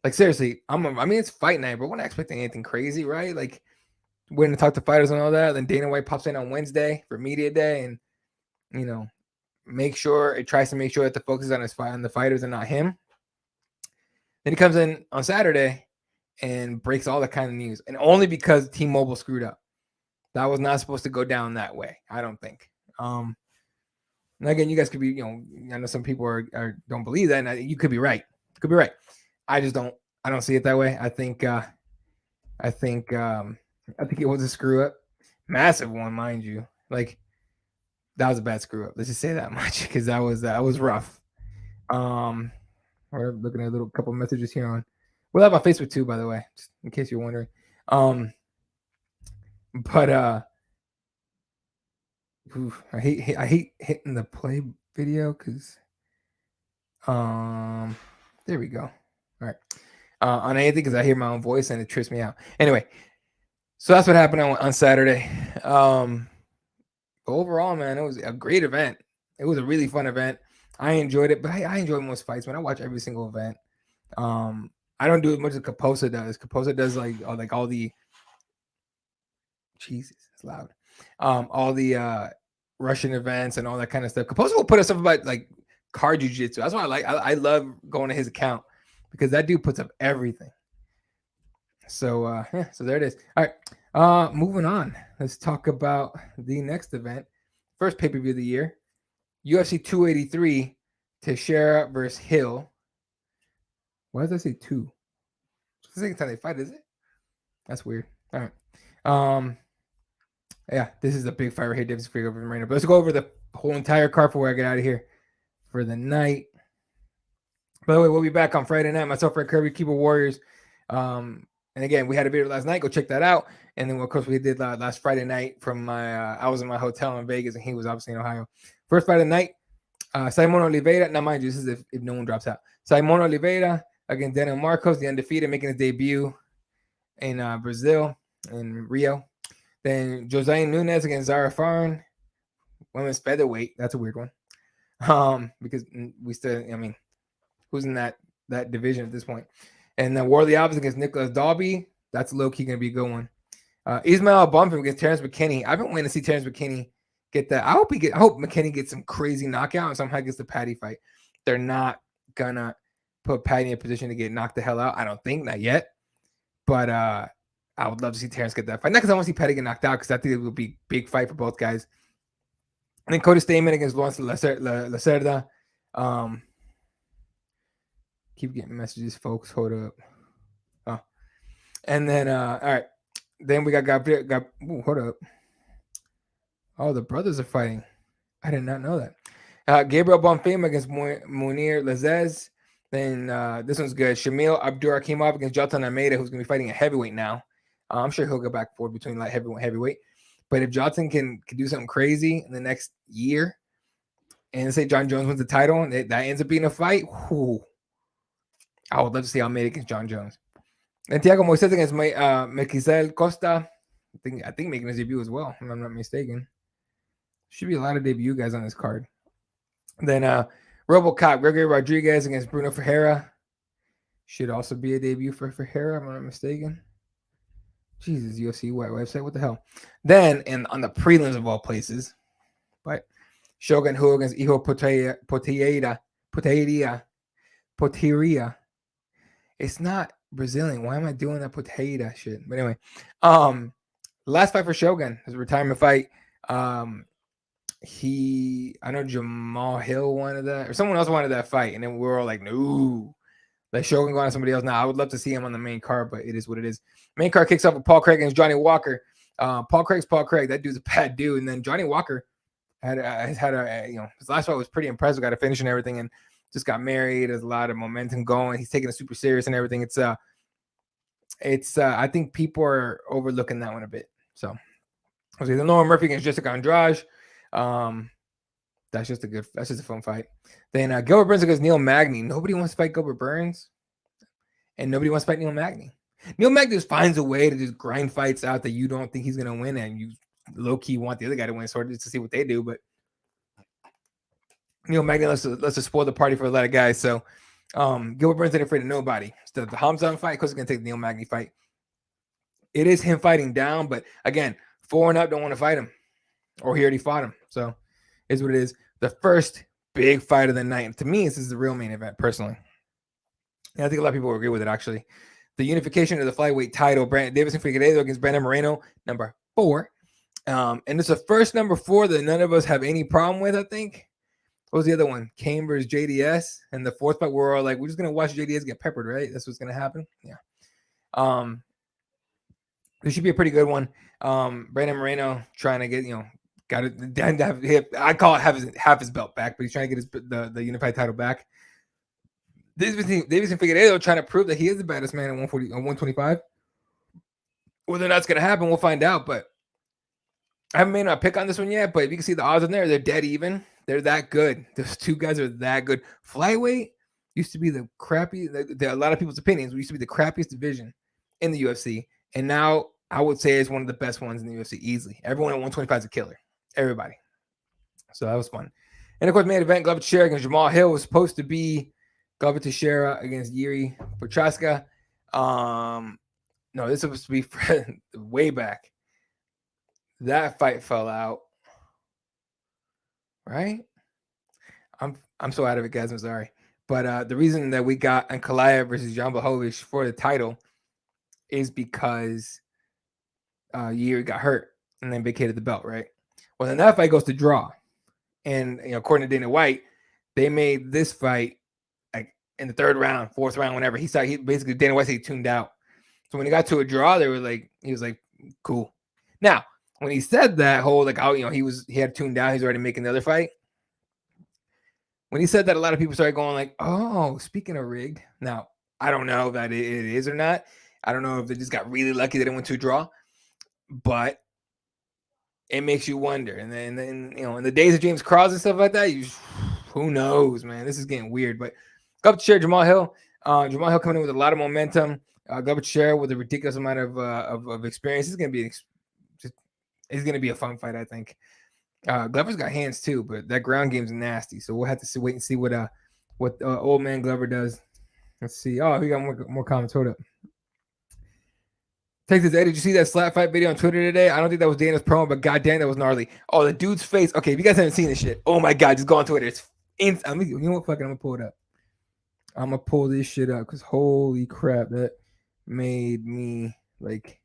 Speaker 2: Like, seriously, I mean, it's fight night, but we're not expecting anything crazy, right? Like, we're going to talk to fighters and all that. Then Dana White pops in on Wednesday for media day and, tries to make sure that the focus is on the fighters and not him. Then he comes in on Saturday and breaks all that kind of news. And only because T-Mobile screwed up. That was not supposed to go down that way, I don't think. And again, you guys could be, I know some people don't believe that, and you could be right. I just don't. I don't see it that way. I think it was a screw up, massive one, mind you. Like, that was a bad screw up. Let's just say that much, because that was rough. We're looking at a little couple messages here on. We'll have on Facebook too, by the way, just in case you're wondering. I hate hitting the play video because there we go. All right. On anything, because I hear my own voice and it trips me out. Anyway, so that's what happened on Saturday. Overall, man, it was a great event. It was a really fun event. I enjoyed it, but I enjoy most fights, man. I watch every single event. I don't do as much as Caposa does. Caposa does like all the Jesus, it's loud. All the Russian events and all that kind of stuff. Caposa will put us up about like car jiu-jitsu. That's why I love going to his account, because that dude puts up everything. So so there it is. All right. Moving on. Let's talk about the next event. First pay-per-view of the year. UFC 283, Teixeira versus Hill. Why does that say 2? It's the second time they fight, is it? That's weird. All right. Yeah, this is a big fight right here. Davis Figueroa versus Moreno. But let's go over the whole entire card before I get out of here for the night. By the way, we'll be back on Friday night. Myself, Fred Kirby, Keyboard Warriors. And again, we had a video last night. Go check that out. And then, of course, we did last Friday night from my I was in my hotel in Vegas, and he was obviously in Ohio. First fight of the night, Simon Oliveira. Now, mind you, this is if no one drops out. Simon Oliveira against Daniel Marcos, the undefeated, making his debut in Brazil, in Rio. Then Josiane Nunes against Zara Farn, women's featherweight. That's a weird one. Because we still, who's in that division at this point? And then Warley Alves against Nicholas Dalby. That's low-key going to be a good one. Ismail Bonfim against Terrence McKinney. I've been waiting to see Terrence McKinney get that. I hope McKinney gets some crazy knockout and somehow gets the Patty fight. They're not going to put Patty in a position to get knocked the hell out. I don't think, not yet. But I would love to see Terrence get that fight. Not because I want to see Patty get knocked out, because I think it would be a big fight for both guys. And then Cody Stamen against Lawrence Lacerda. Keep getting messages, folks. Hold up. Oh. And then, all right. Then we got hold up. Oh, the brothers are fighting. I did not know that. Gabriel Bonfim against Munir Lazez. Then this one's good. Shamil Abdurakhimov against Jatan Almeida, who's going to be fighting a heavyweight now. I'm sure he'll go back and forth between light heavyweight and heavyweight. But if Jatan can do something crazy in the next year, and say John Jones wins the title, and that ends up being a fight, I would love to see Almeida against John Jones. And Thiago Moises against Mekizel Costa. I think making his debut as well, if I'm not mistaken. Should be a lot of debut guys on this card. Then RoboCop, Gregory Rodriguez against Bruno Ferreira. Should also be a debut for Ferreira, if I'm not mistaken. Jesus, UFC website, what the hell? Then, and on the prelims of all places, but Shogun Hu against Iho Poteria. It's not Brazilian. Why am I doing that potato shit? But anyway, last fight for Shogun is a retirement fight. I know Jamal Hill wanted that, or someone else wanted that fight, and then we were all like, no, let Shogun go on somebody else. Now I would love to see him on the main card, but it is what it is. Main card kicks off with Paul Craig against Johnny Walker. Paul Craig's Paul Craig. That dude's a bad dude, and then Johnny Walker had his last fight was pretty impressive. Got a finish and everything, and just got married. There's a lot of momentum going. He's taking it super serious and everything. It's I think people are overlooking that one a bit. So I was either Noah Murphy against Jessica Andrade. That's just a fun fight. Then Gilbert Burns against Neil Magny. Nobody wants to fight Gilbert Burns, and nobody wants to fight Neil Magny. Neil Magny just finds a way to just grind fights out that you don't think he's gonna win, and you low key want the other guy to win, sort of just to see what they do. But Neil Magny let's just spoil the party for a lot of guys. So Gilbert Burns ain't afraid of nobody. So the Hamzat fight, of course, is gonna take the Neil Magny fight. It is him fighting down, but again, 4 and up don't want to fight him, or he already fought him. So is what it is. The first big fight of the night. And to me, this is the real main event, personally. And I think a lot of people will agree with it, actually. The unification of the flyweight title, Brandon Davison Figueiredo against Brandon Moreno, number 4. And it's the first number 4 that none of us have any problem with, I think. What was the other one? Cambers, JDS. And the 4th fight, we're all like, we're just going to watch JDS get peppered, right? That's what's going to happen. Yeah. This should be a pretty good one. Brandon Moreno trying to get, got it. I call it half his belt back, but he's trying to get the unified title back. Davison Figueiredo trying to prove that he is the baddest man at 125. Whether or not it's going to happen, we'll find out. But I haven't made my pick on this one yet. But if you can see the odds in there, they're dead even. They're that good. Those two guys are that good. Flyweight used to be the crappy. A lot of people's opinions. We used to be the crappiest division in the UFC, and now I would say it's one of the best ones in the UFC easily. Everyone at 125 is a killer. Everybody. So that was fun. And of course, main event, Glover Teixeira against Jamal Hill was supposed to be Glover Teixeira against Yuri Prochazka. No, this was supposed to be way back. That fight fell out. Right? I'm so out of it, guys. I'm sorry. But the reason that we got Ankalaev versus Jan Blachowicz for the title is because Yuri got hurt and then vacated the belt, right? Well, then that fight goes to draw. And according to Dana White, they made this fight like in the 3rd round, 4th round, whenever. Basically Dana White said he tuned out. So when he got to a draw, he was like, cool. Now, when he said that whole he had tuned out, he's already making the other fight. When he said that, a lot of people started going like, oh, speaking of rigged. Now, I don't know that it is or not. I don't know if they just got really lucky that it went to a draw, but it makes you wonder. And then in the days of James Krause and stuff like that, who knows, man? This is getting weird. But Glover Teixeira, Jamal Hill. Jamal Hill coming in with a lot of momentum. Glover Teixeira with a ridiculous amount of experience. It's gonna be a fun fight, I think. Glover's got hands too, but that ground game's nasty. So we'll have to wait and see what old man Glover does. Let's see. Oh, we got more comments. Hold up. Texas Eddie, did you see that slap fight video on Twitter today? I don't think that was Dana's promo, but goddamn, that was gnarly. Oh, the dude's face. Okay, if you guys haven't seen this shit, oh my god, just go on Twitter. It's you know what? Fuck it, I'm gonna pull it up. I'm gonna pull this shit up because holy crap, that made me think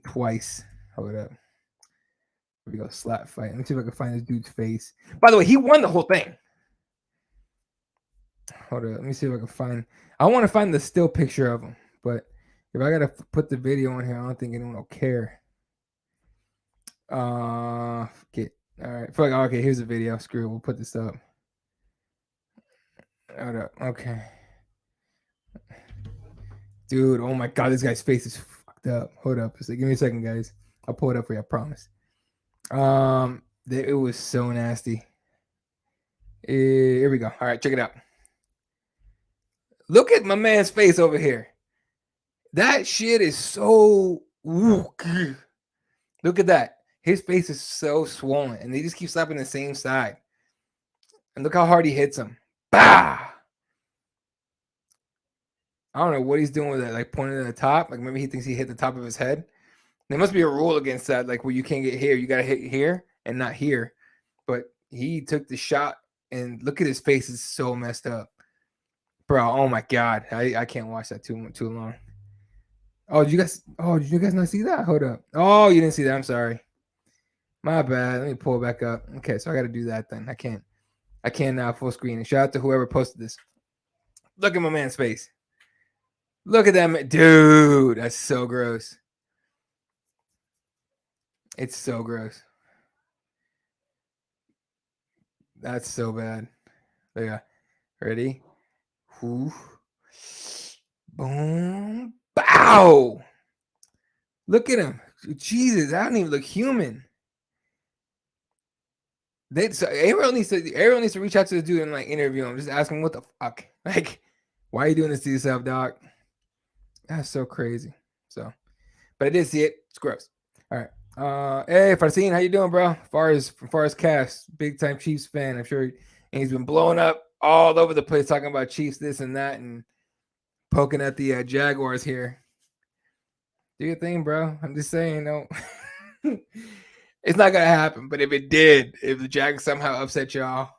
Speaker 2: twice. Hold up. Here we go, slap fight. Let me see if I can find this dude's face. By the way, he won the whole thing. Hold up. Let me see if I can find. I want to find the still picture of him, but if I gotta put the video on here, I don't think anyone will care. Get all right. Okay, here's the video. Screw it. We'll put this up. Hold up. Okay. Dude, oh my god, this guy's face is fucked up. Hold up. Give me a second, guys. I'll pull it up for you, I promise. It was so nasty. Here we go. All right, check it out. Look at my man's face over here. That shit is so. Look at that. His face is so swollen, and they just keep slapping the same side. And look how hard he hits him. Bah! I don't know what he's doing with that, like pointing at the top. Like maybe he thinks he hit the top of his head. There must be a rule against that, like where you can't get here. You got to hit here and not here. But he took the shot, and look at his face. It's so messed up. Bro, oh my god, I can't watch that too long. Oh, did you guys not see that? Hold up. Oh, you didn't see that. I'm sorry. My bad. Let me pull it back up. Okay, so I got to do that then. I can't now full screen. And shout out to whoever posted this. Look at my man's face. Look at that man. Dude, that's so gross. It's so gross. That's so bad. There you go. Ready? Whew. Boom. Bow. Look at him. Jesus, I don't even look human. Everyone needs to reach out to the dude and like interview him. Just ask him what the fuck. Like, why are you doing this to yourself, dog? That's so crazy. So, but I did see it. It's gross. All right. Hey, Farcine, how you doing, bro? As far as cast, big time Chiefs fan. I'm sure he's been blowing up all over the place talking about Chiefs, this and that, and poking at the Jaguars here. Do your thing, bro. I'm just saying, no. It's not gonna happen. But if it did, if the Jags somehow upset y'all,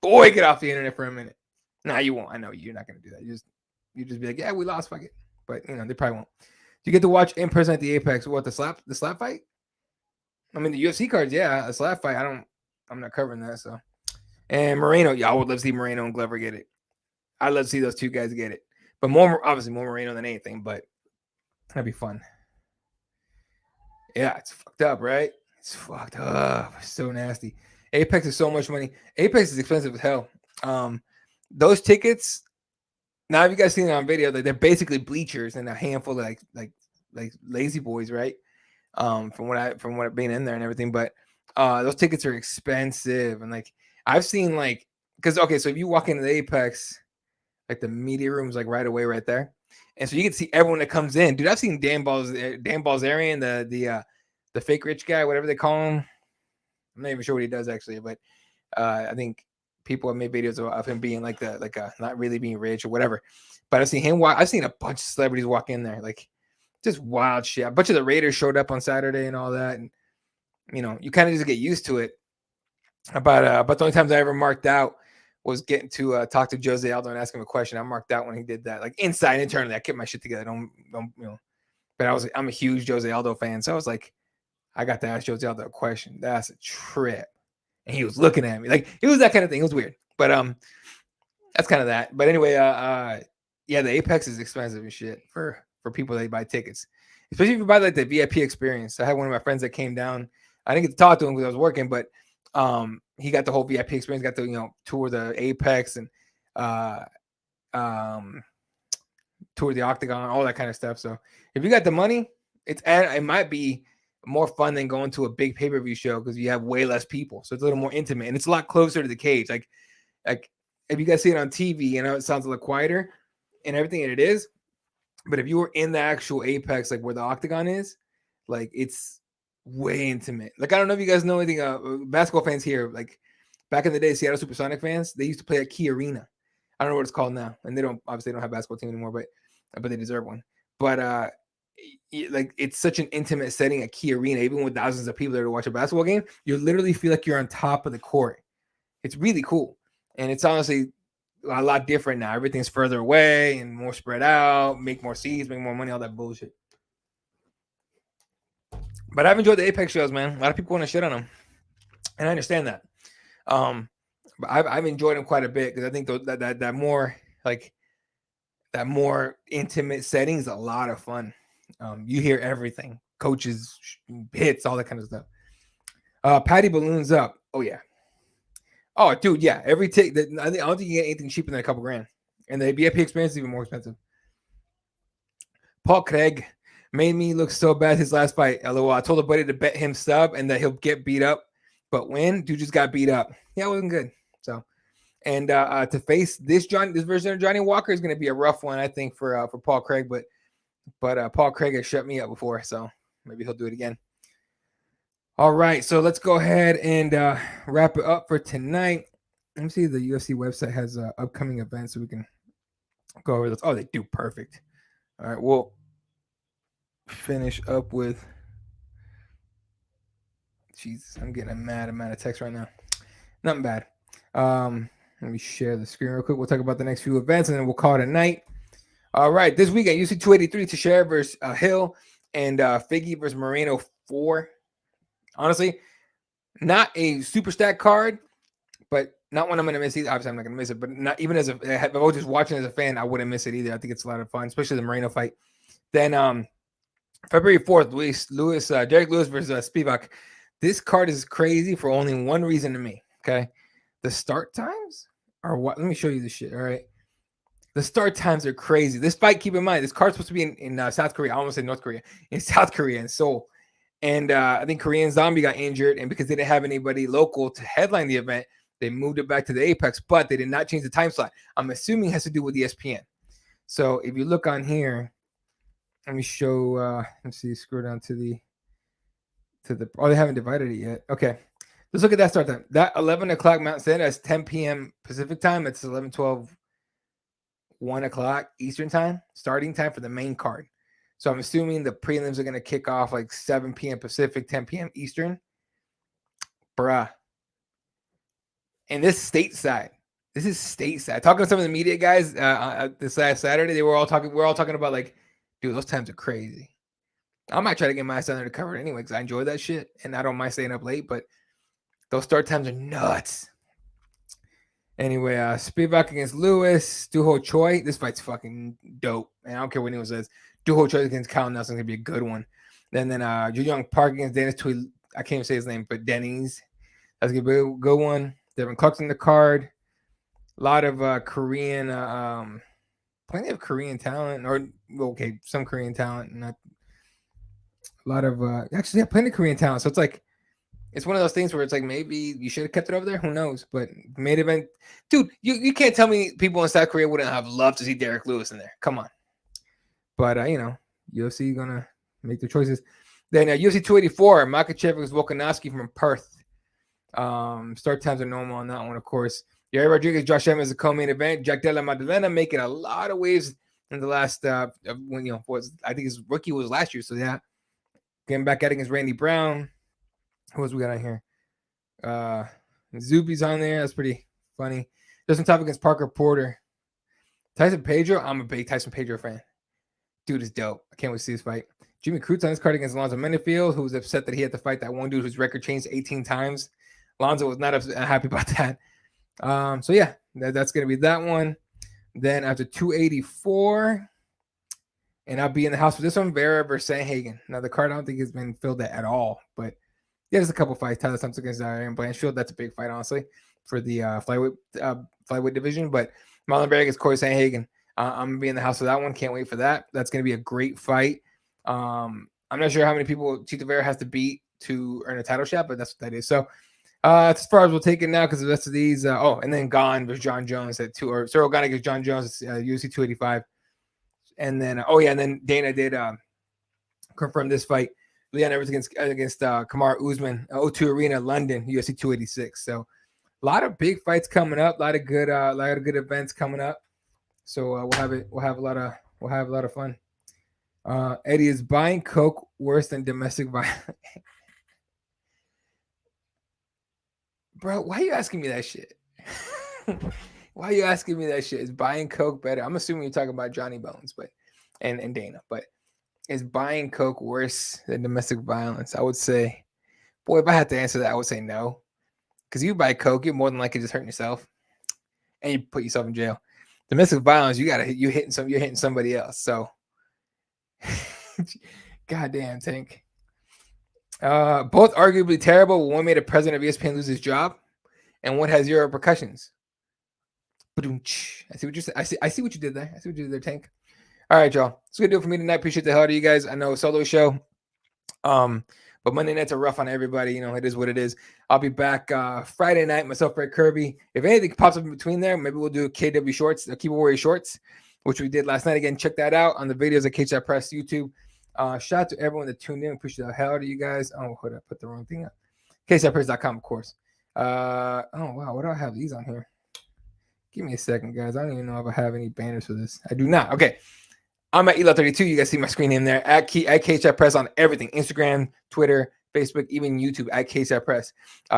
Speaker 2: boy, get off the internet for a minute. Nah, you won't. I know you're not gonna do that. You just be like, yeah, we lost, fuck it. But they probably won't. You get to watch in person at the Apex. What, the slap fight? I mean, the UFC cards, yeah, a slap fight. I'm not covering that. So, and Moreno, yeah, I would love to see Moreno and Glover get it. I'd love to see those two guys get it. But obviously more Moreno than anything. But that'd be fun. Yeah, it's fucked up, right? It's fucked up. It's so nasty. Apex is so much money. Apex is expensive as hell. Those tickets. Now, have you guys seen it on video? Like, they're basically bleachers and a handful of like lazy boys, right? From what being in there and everything. But those tickets are expensive, and like I've seen like so if you walk into the Apex, like the media room's like right away right there, and so you can see everyone that comes in. Dude, I've seen Dan Balzarian, the fake rich guy, whatever they call him. I'm not even sure what he does actually, but I think people have made videos of him being like not really being rich or whatever. But I've seen him walk. I've seen a bunch of celebrities walk in there, like just wild shit. A bunch of the Raiders showed up on Saturday and all that, and you kind of just get used to it. But the only times I ever marked out was getting to talk to Jose Aldo and ask him a question. I marked out when he did that, like internally. I kept my shit together. Don't But I'm a huge Jose Aldo fan, so I was like, I got to ask Jose Aldo a question. That's a trip. And he was looking at me like it was that kind of thing. It was weird, but that's kind of that. But anyway, yeah, the Apex is expensive and shit for people that buy tickets, especially if you buy like the VIP experience. I had one of my friends that came down. I didn't get to talk to him because I was working, but he got the whole VIP experience. Got to tour the Apex and tour the Octagon, all that kind of stuff. So if you got the money, it might be more fun than going to a big pay-per-view show because you have way less people. So it's a little more intimate and it's a lot closer to the cage. Like if you guys see it on TV, it sounds a little quieter and everything, and it is. But if you were in the actual Apex, like where the Octagon is, like it's way intimate. Like I don't know if you guys know anything. Basketball fans here, like back in the day, Seattle Supersonic fans, they used to play at Key Arena. I don't know what it's called now, and they don't have a basketball team anymore, but they deserve one. But like it's such an intimate setting at Key Arena, even with thousands of people there to watch a basketball game. You literally feel like you're on top of the court. It's really cool, and it's honestly a lot different now. Everything's further away and more spread out. Make more seats, make more money, all that bullshit. But I've enjoyed the Apex shows, man. A lot of people want to shit on them, and I understand that. But I've enjoyed them quite a bit because I think that more like that more intimate setting is a lot of fun. You hear everything, coaches, hits, all that kind of stuff. Patty balloons up. Oh yeah. Oh dude, yeah. Every tick. I don't think you get anything cheaper than a couple grand, and the VIP experience is even more expensive. Paul Craig made me look so bad his last fight. LOL. I told a buddy to bet him sub and that he'll get beat up, but when dude just got beat up. Yeah, it wasn't good. So, and to face this version of Johnny Walker is going to be a rough one, I think, for Paul Craig. But Paul Craig has shut me up before, so maybe he'll do it again. All right, so let's go ahead and wrap it up for tonight. Let me see. The UFC website has upcoming events, so we can go over those. Oh, they do perfect. All right, we'll finish up with. Jesus, I'm getting a mad amount of text right now. Nothing bad. Let me share the screen real quick. We'll talk about the next few events, and then we'll call it a night. All right, this weekend, UFC 283, Teixeira versus Hill, and Figgy versus Moreno 4. Honestly, not a super stack card, but not one I'm going to miss either. Obviously, I'm not going to miss it, but not even as if I was just watching as a fan, I wouldn't miss it either. I think it's a lot of fun, especially the Moreno fight. Then February 4th, Derek Lewis versus Spivak. This card is crazy for only one reason to me, okay? The start times are what? Let me show you this shit, all right? The start times are crazy. This fight, keep in mind, this card's supposed to be in South Korea. I almost said North Korea. In South Korea, in Seoul. And I think Korean Zombie got injured, and because they didn't have anybody local to headline the event, they moved it back to the Apex, but they did not change the time slot. I'm assuming it has to do with ESPN. So if you look on here, let me show, let's see, scroll down to the, oh, they haven't divided it yet. Okay. Let's look at that start time. That 11 o'clock Mountain Standard, that's 10 p.m. Pacific time. That's 11, 12, 1 o'clock Eastern time, starting time for the main card. So I'm assuming the prelims are going to kick off like 7 p.m. Pacific, 10 p.m. Eastern. Bruh. And this is stateside. This is stateside. Talking to some of the media guys this last Saturday, we're all talking about like, dude, those times are crazy. I might try to get my son to cover it anyway because I enjoy that shit and I don't mind staying up late, but those start times are nuts. Anyway, Spivak against Lewis, Duho Choi. This fight's fucking dope. And I don't care what anyone says. Duho Choi against Kyle Nelson is going to be a good one. Then Ju Young Park against Dennis Tweed. I can't even say his name, but Denny's. That's going to be a good one. Devin Clark's in the card. A lot of Korean, plenty of Korean talent. Or, okay, some Korean talent. Not a lot of, actually, yeah, plenty of Korean talent. So it's like, it's one of those things where it's like maybe you should have kept it over there. Who knows? But main event, dude, you can't tell me people in South Korea wouldn't have loved to see Derek Lewis in there. Come on. But, UFC going to make their choices. Then UFC 284, Makhachev versus Volkanovski from Perth. Start times are normal on that one, of course. Yair Rodriguez, Josh Emmett is a co-main event. Jack Della Maddalena making a lot of waves in the last, I think his rookie was last year. So, yeah, getting back at it against Randy Brown. Who else we got on here? Zuby's on there. That's pretty funny. Justin Top against Parker Porter. Tyson Pedro. I'm a big Tyson Pedro fan. Dude is dope. I can't wait to see this fight. Jimmy Cruz on this card against Alonzo Menefield, who was upset that he had to fight that one dude whose record changed 18 times. Alonzo was not happy about that. So, yeah, that's going to be that one. Then after 284, and I'll be in the house for this one, Vera versus Sanhagen. Now, the card I don't think has been filled at all, but yeah, there's a couple fights. Tyler Thompson against Aaron Blanchfield. That's a big fight, honestly, for the flyweight division. But Marlon Vera against Corey Sanhagen. I'm going to be in the house for that one. Can't wait for that. That's going to be a great fight. I'm not sure how many people Chito Vera has to beat to earn a title shot, but that's what that is. So, as far as we'll take it now, because the rest of these, and then Gane versus John Jones at 2, or Cyril Gane against John Jones, UFC 285. And then, and then Dana did confirm this fight. Leon Edwards against Kamaru Usman, O2 Arena, London, UFC 286. So, a lot of big fights coming up, a lot of good events coming up. So we'll have a lot of fun. Eddie, is buying coke worse than domestic violence? Bro, why are you asking me that shit? Why are you asking me that shit? Is buying coke better? I'm assuming you're talking about Johnny Bones, but and Dana, but is buying coke worse than domestic violence? I would say, boy, if I had to answer that, I would say no. Because you buy coke, you're more than likely just hurting yourself, and you put yourself in jail. Domestic violence, you're hitting somebody else. So, goddamn, Tank. Both arguably terrible. One made a president of ESPN lose his job, and one has zero repercussions. I see what you said. I see what you did there. I see what you did there, Tank. All right, y'all. That's gonna do it for me tonight. Appreciate the hell out of you guys. I know solo show. But Monday nights are rough on everybody. It is what it is. I'll be back Friday night, myself, Fred Kirby. If anything pops up in between there, maybe we'll do KW Shorts, Keyboard Warrior Shorts, which we did last night. Again, check that out on the videos at Cageside Press YouTube. Shout out to everyone that tuned in. Appreciate the hell out of you guys. Oh, hold on, I put the wrong thing up. CagesidePress.com, of course. Oh, wow. What do I have these on here? Give me a second, guys. I don't even know if I have any banners for this. I do not. Okay. I'm at Ep.28. You guys see my screen name there. At Cageside Press on everything. Instagram, Twitter, Facebook, even YouTube at Cageside Press.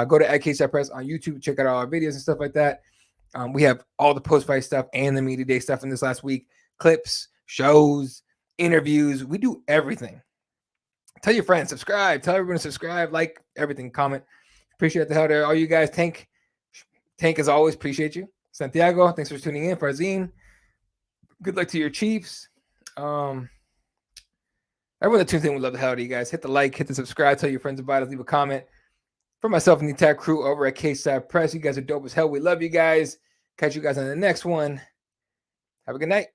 Speaker 2: Go to at Cageside Press on YouTube. Check out all our videos and stuff like that. We have all the post-fight stuff and the media day stuff in this last week. Clips, shows, interviews. We do everything. Tell your friends, subscribe. Tell everyone to subscribe, like everything, comment. Appreciate the hell there. All you guys, Tank as always, appreciate you. Santiago, thanks for tuning in. Farzine, good luck to your Chiefs. Everyone that tunes in, we love the hell out of you guys. Hit the like, hit the subscribe, tell your friends about us, leave a comment. For myself and the entire crew over at Cageside Press, you guys are dope as hell. We love you guys. Catch you guys on the next one. Have a good night.